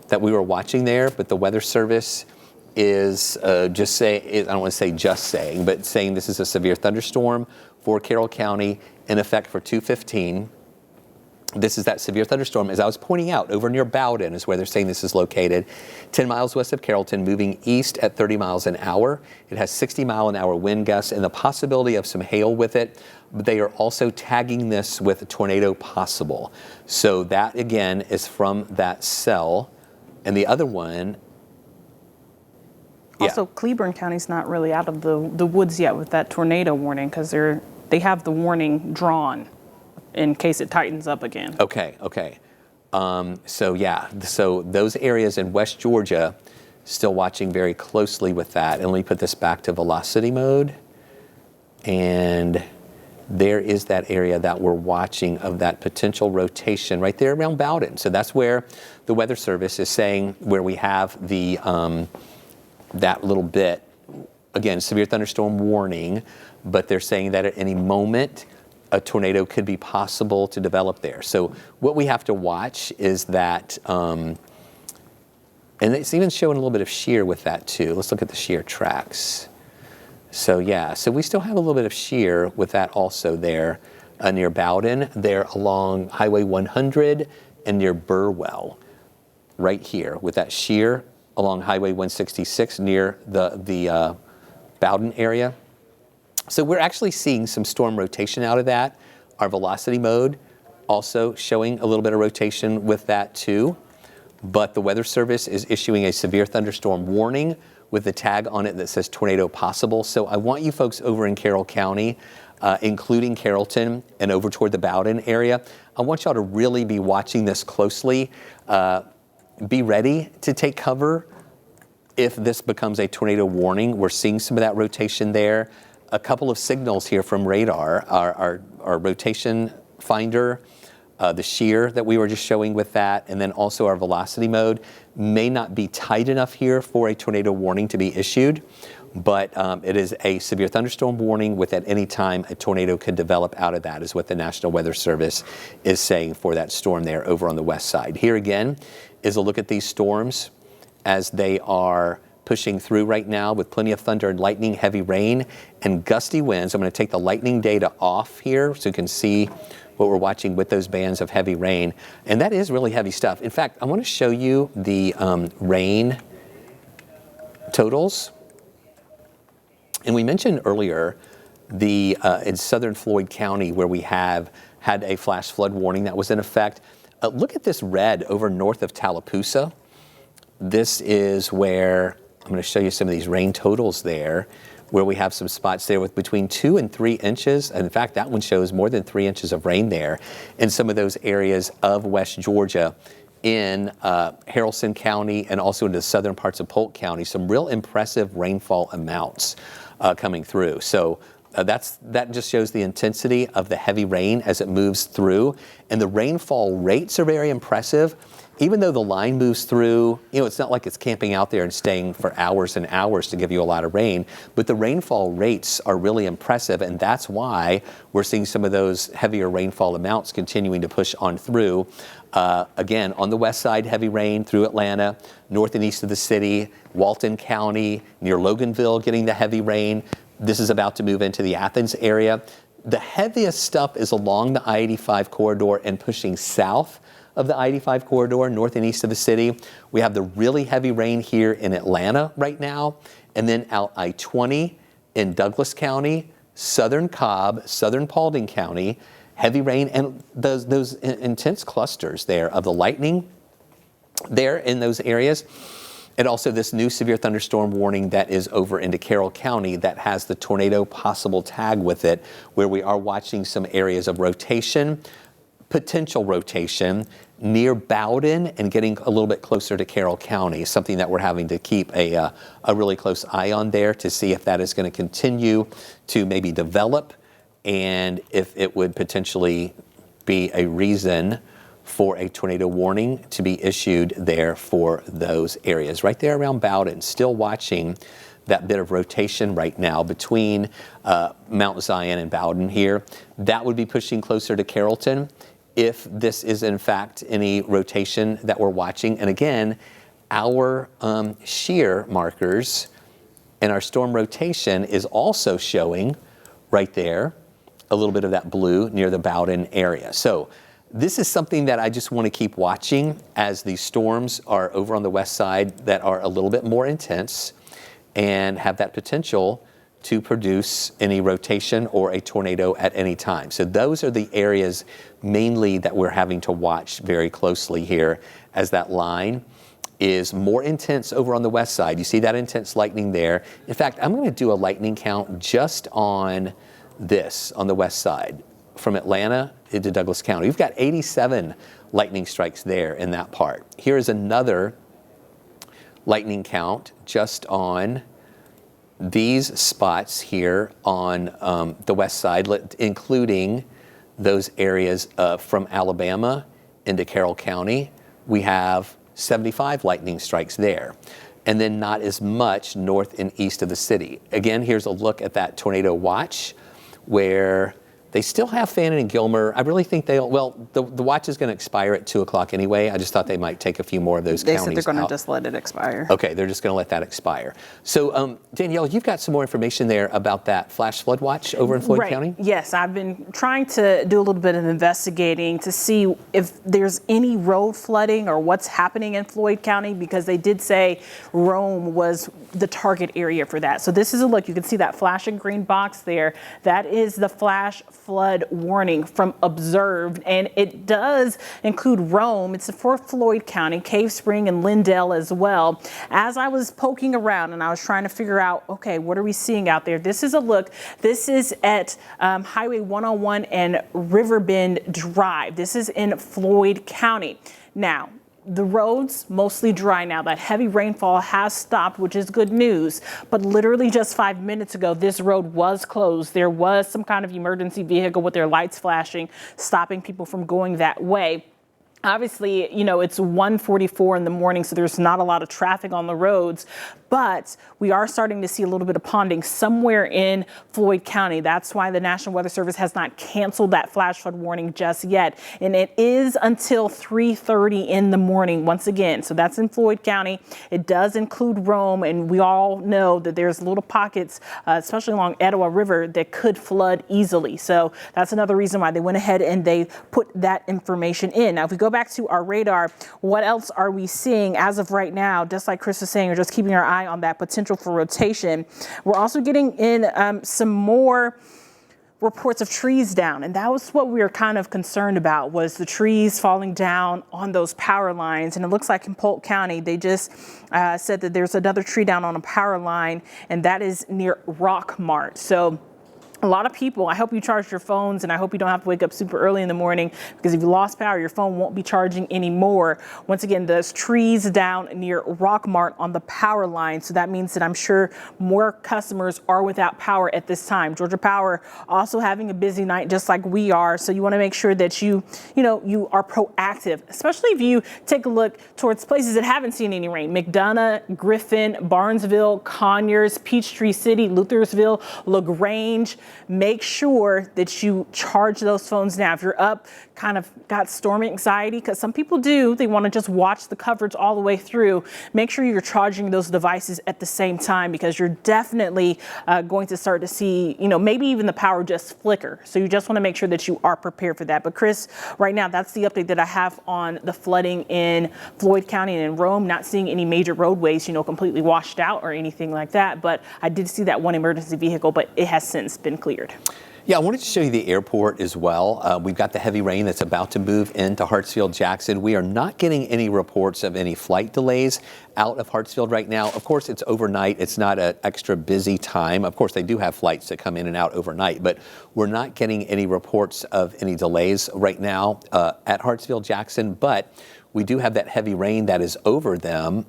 that we were watching there, but the Weather Service is just saying, I don't want to say just saying, but saying this is a severe thunderstorm for Carroll County in effect for 2:15. This is that severe thunderstorm, as I was pointing out, over near Bowden is where they're saying this is located. 10 miles west of Carrollton, moving east at 30 miles an hour. It has 60-mile-an-hour wind gusts and the possibility of some hail with it. But they are also tagging this with a tornado possible. So that, again, is from that cell. And the other one... Also, Cleburne County's not really out of the woods yet with that tornado warning because they have the warning drawn in case it tightens up again. Okay. So yeah, so those areas in West Georgia, still watching very closely with that. And let me put this back to velocity mode. And there is that area that we're watching of that potential rotation right there around Bowden. So that's where the Weather Service is saying where we have the that little bit, again, severe thunderstorm warning, but they're saying that at any moment, a tornado could be possible to develop there. So what we have to watch is that, and it's even showing a little bit of shear with that too. Let's look at the shear tracks. So yeah, so we still have a little bit of shear with that also there near Bowden, there along Highway 100 and near Burwell, right here with that shear along Highway 166 near the Bowden area. So we're actually seeing some storm rotation out of that. Our velocity mode also showing a little bit of rotation with that too. But the Weather Service is issuing a severe thunderstorm warning with the tag on it that says tornado possible. So I want you folks over in Carroll County, including Carrollton and over toward the Bowden area, I want y'all to really be watching this closely. Be ready to take cover if this becomes a tornado warning. We're seeing some of that rotation there. A couple of signals here from radar, our rotation finder, the shear that we were just showing with that, and then also our velocity mode may not be tight enough here for a tornado warning to be issued, but it is a severe thunderstorm warning with at any time a tornado could develop out of that, is what the National Weather Service is saying for that storm there over on the west side. Here again is a look at these storms as they are pushing through right now with plenty of thunder and lightning, heavy rain, and gusty winds. I'm going to take the lightning data off here so you can see what we're watching with those bands of heavy rain. And that is really heavy stuff. In fact, I want to show you the rain totals. And we mentioned earlier the in southern Floyd County where we have had a flash flood warning that was in effect. Look at this red over north of Tallapoosa. This is where I'm going to show you some of these rain totals there, where we have some spots there with between 2 and 3 inches. And in fact, that one shows more than 3 inches of rain there in some of those areas of West Georgia, in Haralson County and also into the southern parts of Polk County. Some real impressive rainfall amounts coming through. So that just shows the intensity of the heavy rain as it moves through. And the rainfall rates are very impressive. Even though the line moves through, it's not like it's camping out there and staying for hours and hours to give you a lot of rain, but the rainfall rates are really impressive, and that's why we're seeing some of those heavier rainfall amounts continuing to push on through. Again, on the west side, heavy rain through Atlanta, north and east of the city, Walton County, near Loganville getting the heavy rain. This is about to move into the Athens area. The heaviest stuff is along the I-85 corridor and pushing south of the I-85 corridor, north and east of the city. We have the really heavy rain here in Atlanta right now, and then out I-20 in Douglas County, southern Cobb, southern Paulding County, heavy rain, and those intense clusters there of the lightning there in those areas. And also this new severe thunderstorm warning that is over into Carroll County that has the tornado possible tag with it, where we are watching some areas of rotation, potential rotation near Bowden and getting a little bit closer to Carroll County, something that we're having to keep a really close eye on there to see if that is going to continue to maybe develop and if it would potentially be a reason for a tornado warning to be issued there for those areas. Right there around Bowden, still watching that bit of rotation right now between Mount Zion and Bowden here. That would be pushing closer to Carrollton if this is in fact any rotation that we're watching. And again, our shear markers and our storm rotation is also showing right there a little bit of that blue near the Bowden area. So this is something that I just want to keep watching as these storms are over on the west side that are a little bit more intense and have that potential to produce any rotation or a tornado at any time. So those are the areas mainly that we're having to watch very closely here as that line is more intense over on the west side. You see that intense lightning there. In fact, I'm going to do a lightning count just on this, on the west side, from Atlanta into Douglas County. We've got 87 lightning strikes there in that part. Here is another lightning count just on these spots here on the west side, including those areas from Alabama into Carroll County. We have 75 lightning strikes there, and then not as much north and east of the city. Again, here's a look at that tornado watch where They still have Fannin and Gilmer. I really think they'll, well, the watch is going to expire at 2 o'clock anyway. I just thought they might take a few more of those They counties said they're going out. to just let it expire. Okay, they're just going to let that expire. So, Danielle, you've got some more information there about that flash flood watch over in Floyd County? Yes, I've been trying to do a little bit of investigating to see if there's any road flooding or what's happening in Floyd County, because they did say Rome was the target area for that. So this is a look. You can see that flashing green box there. That is the flash flood warning from observed, and it does include Rome. It's for Floyd County, Cave Spring, and Lindale as well. As I was poking around and I was trying to figure out, okay, what are we seeing out there? This is a look. This is at Highway 101 and Riverbend Drive. This is in Floyd County. Now, the roads mostly dry now. That heavy rainfall has stopped, which is good news. But literally just 5 minutes ago, this road was closed. There was some kind of emergency vehicle with their lights flashing, stopping people from going that way. Obviously, you know, it's 1:44 in the morning, so there's not a lot of traffic on the roads, but we are starting to see a little bit of ponding somewhere in Floyd County. That's why the National Weather Service has not canceled that flash flood warning just yet. And it is until 3:30 in the morning once again. So that's in Floyd County. It does include Rome, and we all know that there's little pockets, especially along Etowah River, that could flood easily. So that's another reason why they went ahead and they put that information in. Now, if we go back to our radar, what else are we seeing as of right now? Just like Chris was saying, we're just keeping our eye on that potential for rotation. We're also getting in some more reports of trees down, and that was what we were kind of concerned about, was the trees falling down on those power lines. And it looks like in Polk County, they just said that there's another tree down on a power line, and that is near Rock Mart. So a lot of people, I hope you charge your phones, and I hope you don't have to wake up super early in the morning, because if you lost power, your phone won't be charging anymore. Once again, there's trees down near Rock Mart on the power line. So that means that I'm sure more customers are without power at this time. Georgia Power also having a busy night, just like we are. So you want to make sure that you are proactive, especially if you take a look towards places that haven't seen any rain. McDonough, Griffin, Barnesville, Conyers, Peachtree City, Luthersville, LaGrange. Make sure that you charge those phones now. If you're up, kind of got storm anxiety, because some people do, they want to just watch the coverage all the way through. Make sure you're charging those devices at the same time, because you're definitely going to start to see, maybe even the power just flicker. So you just want to make sure that you are prepared for that. But Chris, right now, that's the update that I have on the flooding in Floyd County and in Rome. Not seeing any major roadways, completely washed out or anything like that. But I did see that one emergency vehicle, but it has since been cleared. Yeah, I wanted to show you the airport as well. We've got the heavy rain that's about to move into Hartsfield-Jackson. We are not getting any reports of any flight delays out of Hartsfield right now. Of course, it's overnight. It's not an extra busy time. Of course, they do have flights that come in and out overnight, but we're not getting any reports of any delays right now at Hartsfield-Jackson. But we do have that heavy rain that is over them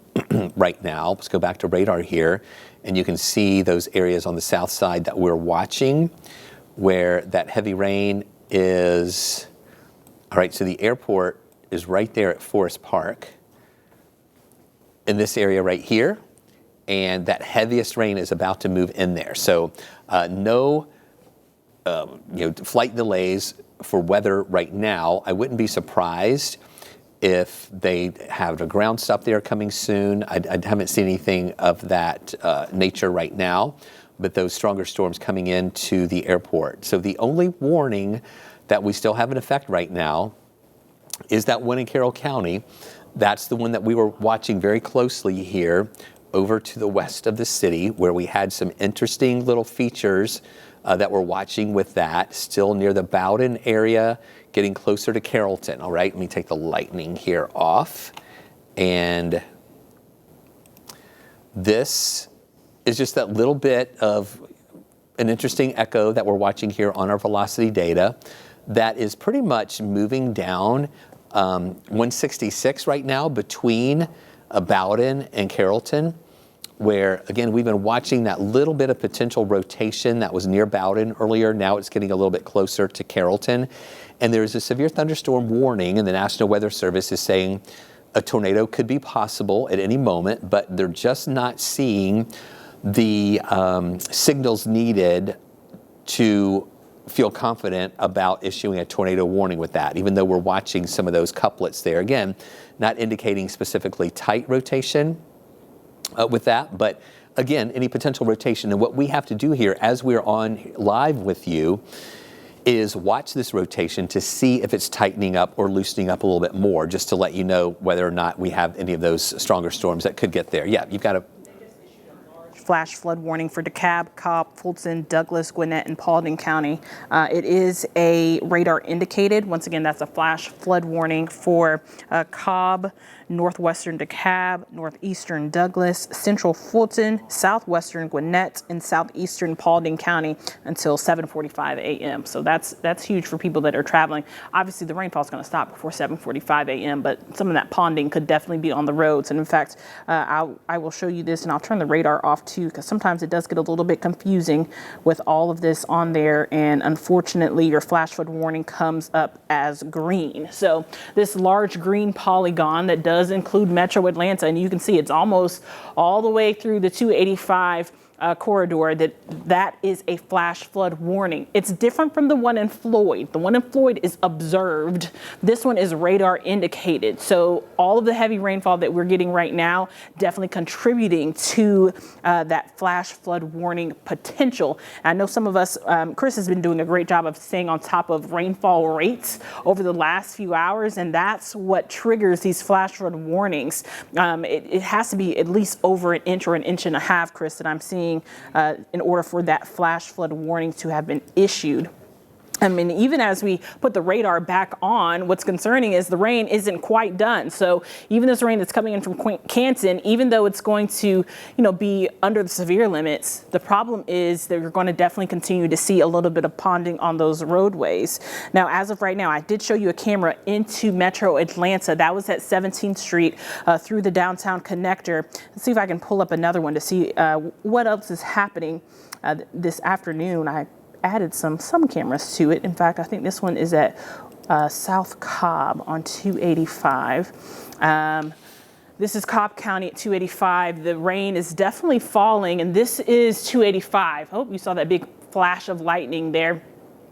right now. Let's go back to radar here, and you can see those areas on the south side that we're watching, where that heavy rain is. All right, so the airport is right there at Forest Park in this area right here, and that heaviest rain is about to move in there. So no flight delays for weather right now. I wouldn't be surprised if they have a ground stop there coming soon. I haven't seen anything of that nature right now, but those stronger storms coming into the airport. So the only warning that we still have in effect right now is that one in Carroll County. That's the one that we were watching very closely here over to the west of the city, where we had some interesting little features that we're watching with that, still near the Bowden area, getting closer to Carrollton. All right, let me take the lightning here off. And this is just that little bit of an interesting echo that we're watching here on our velocity data that is pretty much moving down 166 right now between Bowden and Carrollton, where, again, we've been watching that little bit of potential rotation that was near Bowden earlier. Now it's getting a little bit closer to Carrollton. And there's a severe thunderstorm warning, and the National Weather Service is saying a tornado could be possible at any moment, but they're just not seeing the signals needed to feel confident about issuing a tornado warning with that, even though we're watching some of those couplets there. Again, not indicating specifically tight rotation with that, but again, any potential rotation. And what we have to do here as we're on live with you is watch this rotation to see if it's tightening up or loosening up a little bit more, just to let you know whether or not we have any of those stronger storms that could get there. Yeah, you've got to. Flash flood warning for DeKalb, Cobb, Fulton, Douglas, Gwinnett, and Paulding County. It is a radar indicated. Once again, that's a flash flood warning for Cobb, northwestern DeKalb, northeastern Douglas, central Fulton, southwestern Gwinnett, and southeastern Paulding County until 7:45 a.m. So that's huge for people that are traveling. Obviously, the rainfall is going to stop before 7:45 a.m., but some of that ponding could definitely be on the roads. And in fact, I will show you this, and I'll turn the radar off too, because sometimes it does get a little bit confusing with all of this on there. And unfortunately, your flash flood warning comes up as green. So this large green polygon that does include Metro Atlanta, and you can see it's almost all the way through the 285 corridor, that is a flash flood warning. It's different from the one in Floyd. The one in Floyd is observed. This one is radar indicated. So all of the heavy rainfall that we're getting right now definitely contributing to that flash flood warning potential. I know some of us, Chris has been doing a great job of staying on top of rainfall rates over the last few hours, and that's what triggers these flash flood warnings. It has to be at least over an inch or an inch and a half, Chris, that I'm seeing in order for that flash flood warning to have been issued. I mean, even as we put the radar back on, what's concerning is the rain isn't quite done. So even this rain that's coming in from Canton, even though it's going to, be under the severe limits, the problem is that you're going to definitely continue to see a little bit of ponding on those roadways. Now, as of right now, I did show you a camera into Metro Atlanta. That was at 17th Street through the downtown connector. Let's see if I can pull up another one to see what else is happening this afternoon. I added some cameras to it. In fact, I think this one is at South Cobb on 285. This is Cobb County at 285. The rain is definitely falling, and this is 285. Oh, you saw that big flash of lightning there.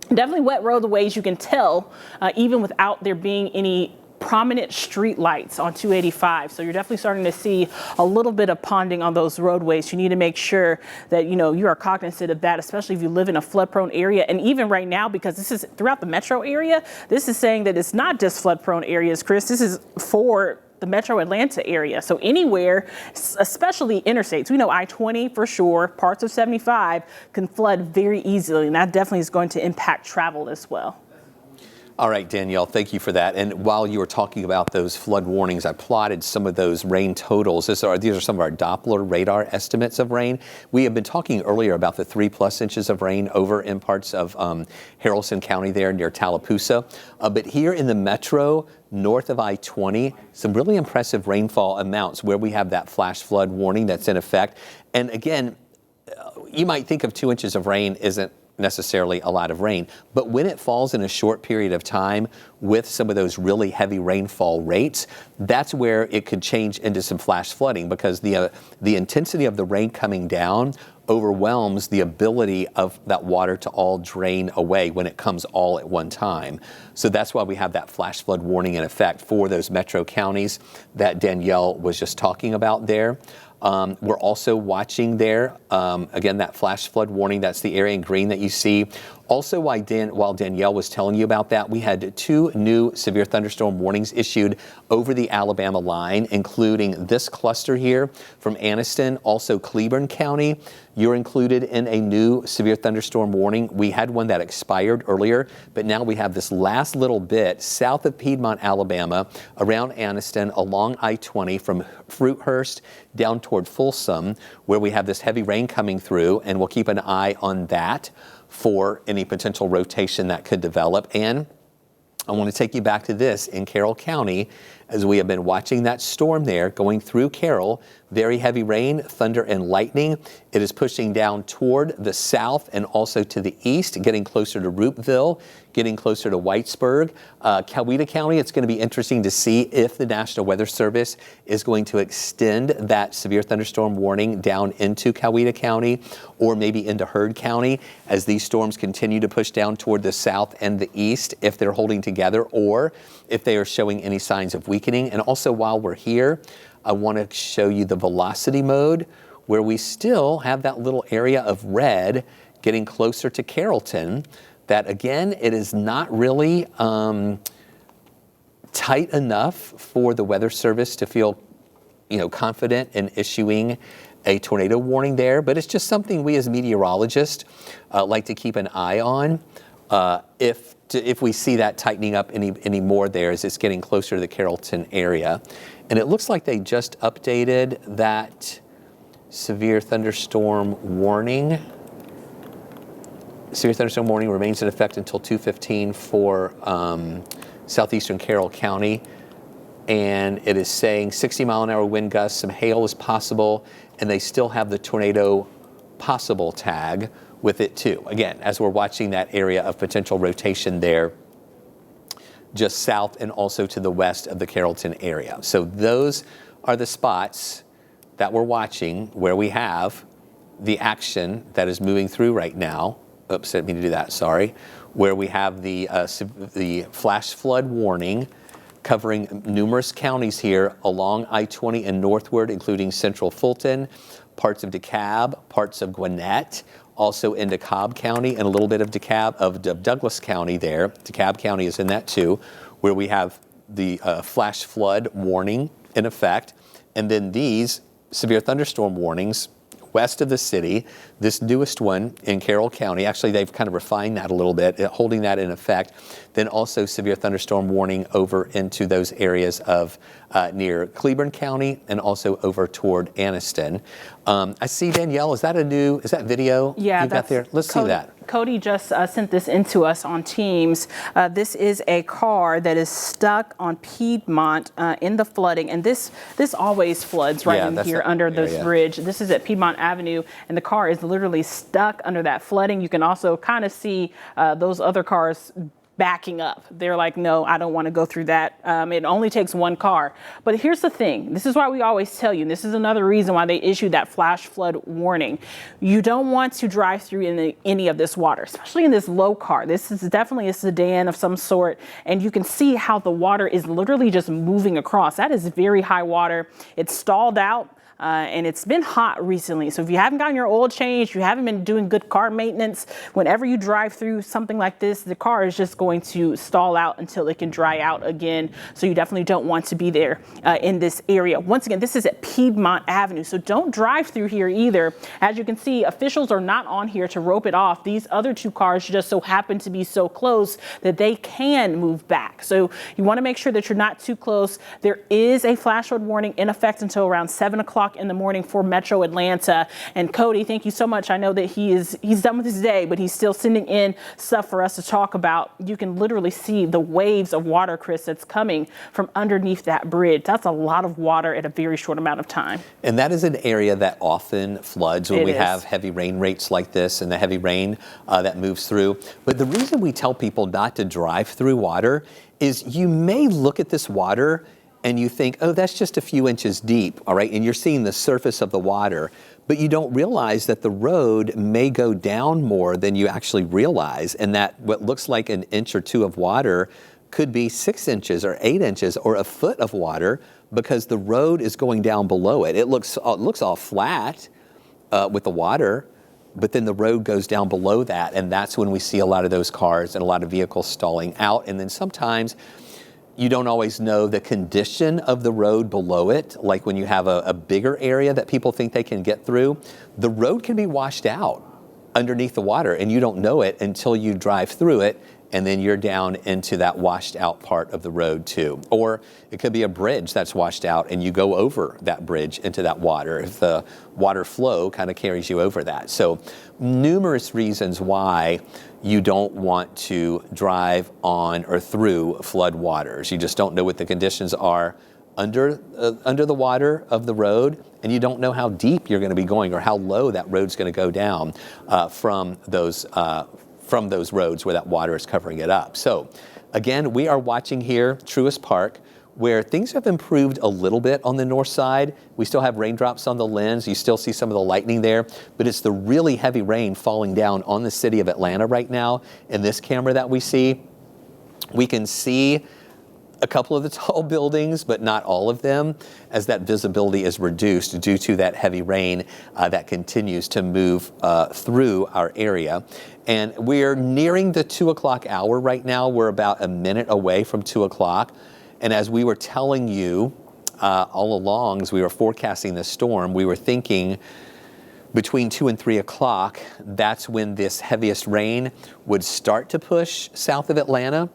Definitely wet roadways, you can tell, even without there being any prominent street lights on 285. So you're definitely starting to see a little bit of ponding on those roadways. You need to make sure that, you are cognizant of that, especially if you live in a flood prone area. And even right now, because this is throughout the metro area, this is saying that it's not just flood prone areas, Chris. This is for the Metro Atlanta area. So anywhere, especially interstates, we know I-20 for sure, parts of 75 can flood very easily. And that definitely is going to impact travel as well. All right, Danielle, thank you for that. And while you were talking about those flood warnings, I plotted some of those rain totals. These are some of our Doppler radar estimates of rain. We have been talking earlier about the 3+ inches of rain over in parts of Haralson County there near Tallapoosa. But here in the metro, north of I-20, some really impressive rainfall amounts where we have that flash flood warning that's in effect. And again, you might think of 2 inches of rain isn't necessarily a lot of rain, but when it falls in a short period of time with some of those really heavy rainfall rates, that's where it could change into some flash flooding, because the intensity of the rain coming down overwhelms the ability of that water to all drain away when it comes all at one time. So that's why we have that flash flood warning in effect for those metro counties that Danielle was just talking about there. We're also watching there, again, that flash flood warning. That's the area in green that you see. Also, while Danielle was telling you about that, we had 2 new severe thunderstorm warnings issued over the Alabama line, including this cluster here from Anniston, also Cleburne County. You're included in a new severe thunderstorm warning. We had one that expired earlier, but now we have this last little bit south of Piedmont, Alabama, around Anniston, along I-20 from Fruithurst down toward Folsom, where we have this heavy rain coming through, and we'll keep an eye on that for any potential rotation that could develop. And I want to take you back to this in Carroll County as we have been watching that storm there going through Carroll. Very heavy rain, thunder and lightning. It is pushing down toward the south and also to the east, getting closer to Roopville, getting closer to Whitesburg. Coweta County, it's going to be interesting to see if the National Weather Service is going to extend that severe thunderstorm warning down into Coweta County or maybe into Heard County as these storms continue to push down toward the south and the east, if they're holding together or if they are showing any signs of weakening. And also, while we're here, I want to show you the velocity mode where we still have that little area of red getting closer to Carrollton. That again, it is not really tight enough for the Weather Service to feel, confident in issuing a tornado warning there. But it's just something we as meteorologists like to keep an eye on. If we see that tightening up any more there as it's getting closer to the Carrollton area. And it looks like they just updated that severe thunderstorm warning. Severe thunderstorm warning remains in effect until 2:15 for southeastern Carroll County. And it is saying 60-mile-an-hour wind gusts, some hail is possible, and they still have the tornado possible tag with it too. Again, as we're watching that area of potential rotation there, just south and also to the west of the Carrollton area. So those are the spots that we're watching where we have the action that is moving through right now. Oops, I didn't mean to do that, sorry. Where we have the flash flood warning covering numerous counties here along I-20 and northward, including central Fulton, parts of DeKalb, parts of Gwinnett, also into Cobb County and a little bit of Douglas County there. DeKalb County is in that too, where we have the flash flood warning in effect. And then these severe thunderstorm warnings west of the city, this newest one in Carroll County. Actually, they've kind of refined that a little bit, holding that in effect. Then also severe thunderstorm warning over into those areas of near Cleburne County and also over toward Anniston. I see, Danielle, is that video you've got there? Let's see that. Cody just sent this in to us on Teams. This is a car that is stuck on Piedmont in the flooding, and this always floods right in here under this bridge. This is at Piedmont Avenue, and the car is literally stuck under that flooding. You can also kind of see those other cars backing up. They're like, no, I don't want to go through that. It only takes one car. But here's the thing. This is why we always tell you, and this is another reason why they issued that flash flood warning. You don't want to drive through any of this water, especially in this low car. This is definitely a sedan of some sort, and you can see how the water is literally just moving across. That is very high water. It's stalled out. And it's been hot recently. So if you haven't gotten your oil changed, you haven't been doing good car maintenance, whenever you drive through something like this, the car is just going to stall out until it can dry out again. So you definitely don't want to be there in this area. Once again, this is at Piedmont Avenue. So don't drive through here either. As you can see, officials are not on here to rope it off. These other two cars just so happen to be so close that they can move back. So you want to make sure that you're not too close. There is a flash flood warning in effect until around 7 o'clock in the morning for Metro Atlanta. And Cody, thank you so much. I know that he's done with his day, but he's still sending in stuff for us to talk about. You can literally see the waves of water, Chris, that's coming from underneath that bridge. That's a lot of water at a very short amount of time. And that is an area that often floods when we have heavy rain rates like this and the heavy rain that moves through. But the reason we tell people not to drive through water is you may look at this water and you think, oh, that's just a few inches deep, all right? And you're seeing the surface of the water, but you don't realize that the road may go down more than you actually realize, and that what looks like an inch or two of water could be 6 inches or 8 inches or a foot of water because the road is going down below it. It looks all flat with the water, but then the road goes down below that, and that's when we see a lot of those cars and a lot of vehicles stalling out. And then sometimes you don't always know the condition of the road below it. Like when you have a bigger area that people think they can get through, the road can be washed out underneath the water, and you don't know it until you drive through it and then you're down into that washed out part of the road too. Or it could be a bridge that's washed out and you go over that bridge into that water if the water flow kind of carries you over that. So numerous reasons why you don't want to drive on or through flood waters. You just don't know what the conditions are under the water of the road, and you don't know how deep you're going to be going or how low that road's going to go down from those roads where that water is covering it up. So again, we are watching here Truist Park, where things have improved a little bit on the north side. We still have raindrops on the lens. You still see some of the lightning there, but it's the really heavy rain falling down on the city of Atlanta right now. In this camera that we see, we can see a couple of the tall buildings, but not all of them, as that visibility is reduced due to that heavy rain that continues to move through our area. And we're nearing the 2 o'clock hour right now. We're about a minute away from 2 o'clock. And as we were telling you all along, as we were forecasting this storm, we were thinking between 2 and 3 o'clock, that's when this heaviest rain would start to push south of Atlanta.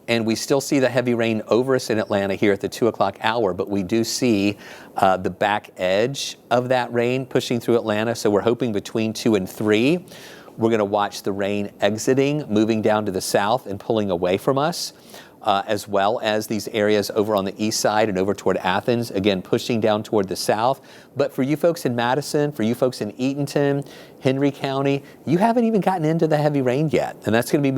And we still see the heavy rain over us in Atlanta here at the 2 o'clock hour, but we do see the back edge of that rain pushing through Atlanta. So we're hoping between 2 and 3, we're going to watch the rain exiting, moving down to the south and pulling away from us, as well as these areas over on the east side and over toward Athens, again, pushing down toward the south. But for you folks in Madison, for you folks in Eatonton, Henry County, you haven't even gotten into the heavy rain yet. And that's going to be